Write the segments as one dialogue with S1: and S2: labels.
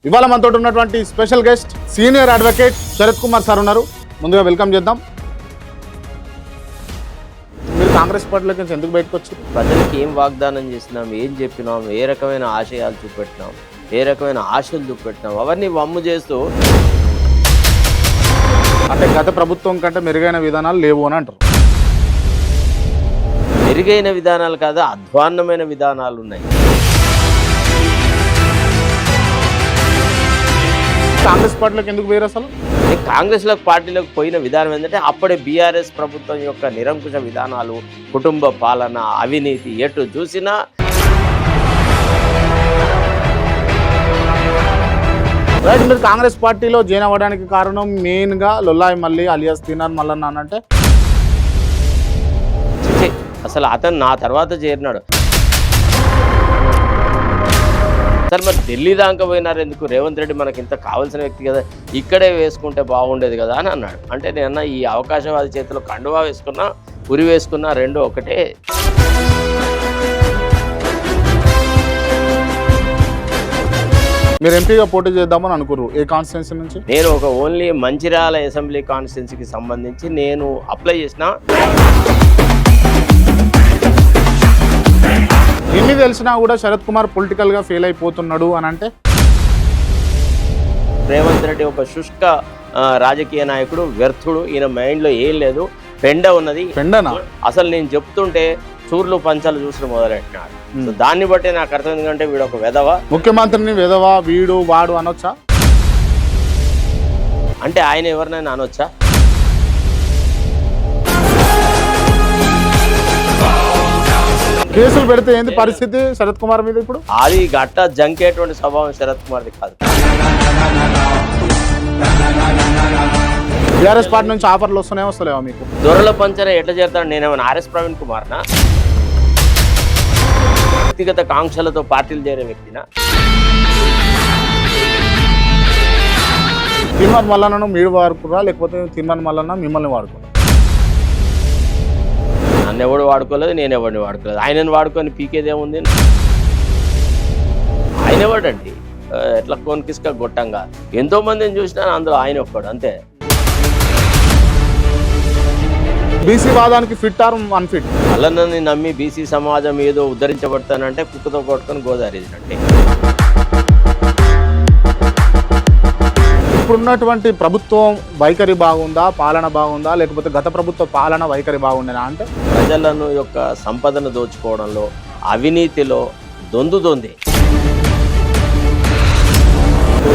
S1: ఇవాళ మనతో ఉన్నటువంటి special guest senior advocate Sharath Kumar sir ఉన్నారు. ముందుగా వెల్కమ్ చేద్దాం. మీరు కాంగ్రెస్ పార్టీలోకి నుంచి ఎందుకు బయటకు వచ్చారు?
S2: ప్రజలకు ఏం వాగ్దానం చేసినాం, ఏం చెప్పినాం, ఏ రకమైన ఆశయాలు చూపెట్టినాం, ఏ రకమైన ఆశలు చూపెట్టినాం, అవన్నీ వమ్ము చేస్తూ
S1: అంటే గత ప్రభుత్వం కంటే మెరుగైన విధానాలు లేవు అని అంటారు.
S2: మెరుగైన విధానాలు కాదు, అధ్వాన్నమైన విధానాలు ఉన్నాయి.
S1: కాంగ్రెస్ పార్టీలోకి ఎందుకు వేరు అసలు?
S2: కాంగ్రెస్లోకి పార్టీలోకి పోయిన విధానం ఏంటంటే అప్పుడే బీఆర్ఎస్ ప్రభుత్వం యొక్క నిరంకుశ విధానాలు, కుటుంబ పాలన, అవినీతి ఎటు చూసినా
S1: రైట్. మీరు కాంగ్రెస్ పార్టీలో జాయిన్ అవ్వడానికి కారణం మెయిన్గా లొల్లాయి మల్లి అలియాస్ తీనార్ మల్లన్న అంటే
S2: అసలు అతను నా తర్వాత చేరినాడు. సార్ మరి ఢిల్లీ దాకా పోయినారు ఎందుకు? రేవంత్ రెడ్డి మనకి ఇంత కావాల్సిన వ్యక్తి కదా, ఇక్కడే వేసుకుంటే బాగుండేది కదా అని అన్నాడు. అంటే నేను ఈ అవకాశవాది చేతిలో కండువా వేసుకున్నా, ఉరి వేసుకున్నా, రెండు ఒకటే.
S1: మీరు ఎంపీగా పోటీ చేద్దామని అనుకున్నారు. ఏ కాన్స్టిట్యున్సీ నుంచి?
S2: నేను ఒక ఓన్లీ మంచిర్యాల అసెంబ్లీ కాన్స్టిట్యున్సీకి సంబంధించి నేను అప్లై చేసిన.
S1: ఎన్ని తెలిసినా కూడా శరత్ కుమార్ పొలిటికల్గా ఫెయిల్ అయిపోతున్నాడు అని అంటే
S2: రేవంత్ రెడ్డి ఒక శుష్క రాజకీయ నాయకుడు, వ్యర్థుడు. ఈయన మైండ్లో ఏం లేదు, పెండ ఉన్నది.
S1: పెండనా?
S2: అసలు నేను చెప్తుంటే చూర్లు పంచాలు చూసిన మొదలెట్టినాడు. సో దాన్ని బట్టి నాకు అర్థమైంది అంటే వీడు ఒక వెధవ.
S1: ముఖ్యమంత్రిని వెధవ, వీడు వాడు అనొచ్చా?
S2: అంటే ఆయన ఎవరినైనా అనొచ్చా?
S1: కేసులు పెడితే ఏంది పరిస్థితి శరత్ కుమార్ మీద ఇప్పుడు?
S2: అది గట్ట జంకేటువంటి స్వభావం శరత్ కుమార్ది కాదు.
S1: టీఆర్ఎస్ పార్టీ నుంచి ఆఫర్లు వస్తలేవా మీకు?
S2: దొరల పంచన ఎట్లా చేస్తాను? నేనేమైనా ఆర్ఎస్ ప్రవీణ్ కుమార్నా? వ్యక్తిగత కాంక్షలతో పార్టీలు చేరే వ్యక్తినా?
S1: తీర్మాన్ మల్లన్నను మీరు వాడుకురా, లేకపోతే తీర్మాన్ మల్లన్న మిమ్మల్ని వాడుకురా?
S2: నన్ను ఎవడు వాడుకోలేదు, నేను ఎవరిని వాడుకోలేదు. ఆయనను వాడుకొని పీకేదేముంది? ఆయన ఎవడండి ఎట్లా కోన్కిస్క గొట్టంగా ఎంతో మందిని చూసినా అందులో ఆయన ఒక్కడు అంతే.
S1: బీసీ వాదానికి ఫిట్ ఆర్ అన్ఫిట్?
S2: అల్లన్నని నమ్మి బీసీ సమాజం ఏదో ఉద్ధరించబడతానంటే కుక్కతో కొట్టుకొని గోదావరినంటే.
S1: ఇప్పుడున్నటువంటి ప్రభుత్వం వైఖరి బాగుందా, పాలన బాగుందా, లేకపోతే గత ప్రభుత్వ పాలన వైఖరి బాగుండేనా అంటే?
S2: ప్రజలను యొక్క సంపదను దోచుకోవడంలో, అవినీతిలో దొంది.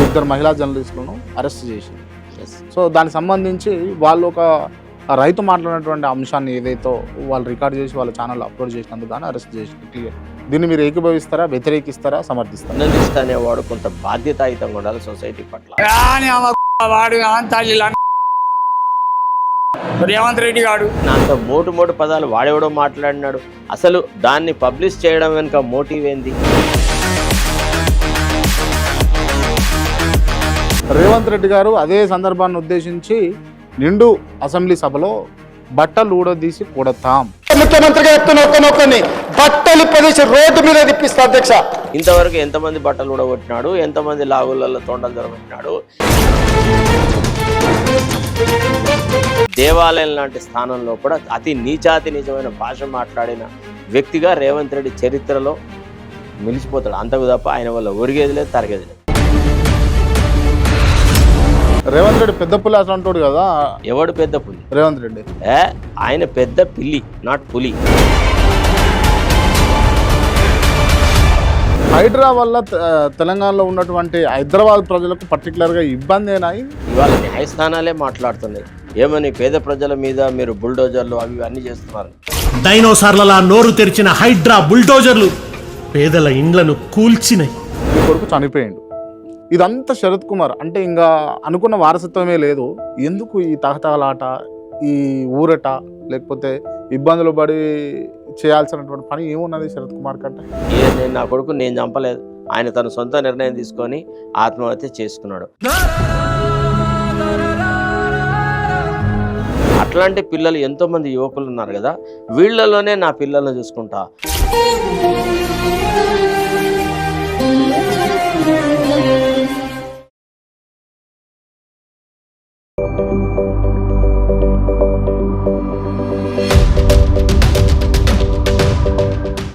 S1: ఇద్దరు మహిళా జర్నలిస్టులను అరెస్ట్ చేసి, సో దానికి సంబంధించి వాళ్ళు ఒక రైతు మాట్లాడినటువంటి అంశాన్ని ఏదైతే వాళ్ళు రికార్డ్ చేసి వాళ్ళ ఛానల్లో అప్లోడ్ చేసినందుకు కానీ అరెస్ట్ చేసి క్లియర్. దీన్ని మీరు ఏకీభవిస్తారా, వ్యతిరేకిస్తారా, సమర్థిస్తారా?
S2: జర్నలిస్ట్ అనేవాడు కొంత బాధ్యతాయుతంగా ఉండాలి సొసైటీ పట్ల.
S3: రేవంత్ రెడ్డి గారు
S2: నాతో మోటు పదాలు వాడేవడో మాట్లాడినాడు. అసలు దాన్ని పబ్లిష్ చేయడం వెనుక మోటివ్ ఏంది?
S1: రేవంత్ రెడ్డి గారు అదే సందర్భాన్ని ఉద్దేశించి నిండు అసెంబ్లీ సభలో బట్టలు ఊడదీసి కొడతాం,
S4: ముఖ్యమంత్రిగా ఎత్తునొక్కని బట్టలు పదేసి రోడ్డు మీద తిప్పిస్తా అధ్యక్ష.
S2: ఇంతవరకు ఎంతమంది బట్టలు ఊడగొట్టినాడు, ఎంతమంది లాగులలో తొండలు దొరకొట్టినాడు. దేవాలయం లాంటి స్థానంలో కూడా అతి నీచాతి నిజమైన భాష మాట్లాడిన వ్యక్తిగా రేవంత్ రెడ్డి చరిత్రలో నిలిచిపోతాడు. అంతకు తప్ప ఆయన వల్ల ఒరిగేది లేదు, తరగేది లేదు.
S1: రేవంత్ రెడ్డి పెద్ద పులి అసలు అంటాడు కదా.
S2: ఎవడు పెద్ద పులి?
S1: రేవంత్ రెడ్డి.
S2: ఆయన పెద్ద పిల్లి, నాట్ పులి.
S1: హైడ్రా వల్ల తెలంగాణలో ఉన్నటువంటి హైదరాబాద్ ప్రజలకు పర్టికులర్గా ఇబ్బంది అయినా
S2: ఇవాళ న్యాయస్థానాలే మాట్లాడుతున్నాయి. ఏమని పేద ప్రజల మీద మీరు బుల్డోజర్లు అవి అన్నీ చేస్తున్నారు.
S5: డైనోసార్లలా నోరు తెరిచిన హైడ్రా బుల్డోజర్లు పేదల ఇండ్లను కూల్చినాయి.
S1: ఈ కొడుకు చనిపోయిండు. ఇదంతా శరత్ కుమార్ అంటే ఇంకా అనుకున్న వారసత్వమే లేదు. ఎందుకు ఈ తహతలాట, ఈ ఊరట, లేకపోతే ఇబ్బందులు పడి చేయాల్సినటువంటి పని ఏమున్నది శరత్ కుమార్ కంటే?
S2: నేను నా కొడుకు నేను చంపలేదు, ఆయన తన సొంత నిర్ణయం తీసుకొని ఆత్మహత్య చేసుకున్నాడు. అట్లాంటి పిల్లలు ఎంతోమంది యువకులు ఉన్నారు కదా, వీళ్ళలోనే నా పిల్లల్ని చూసుకుంటా.
S1: Thank you.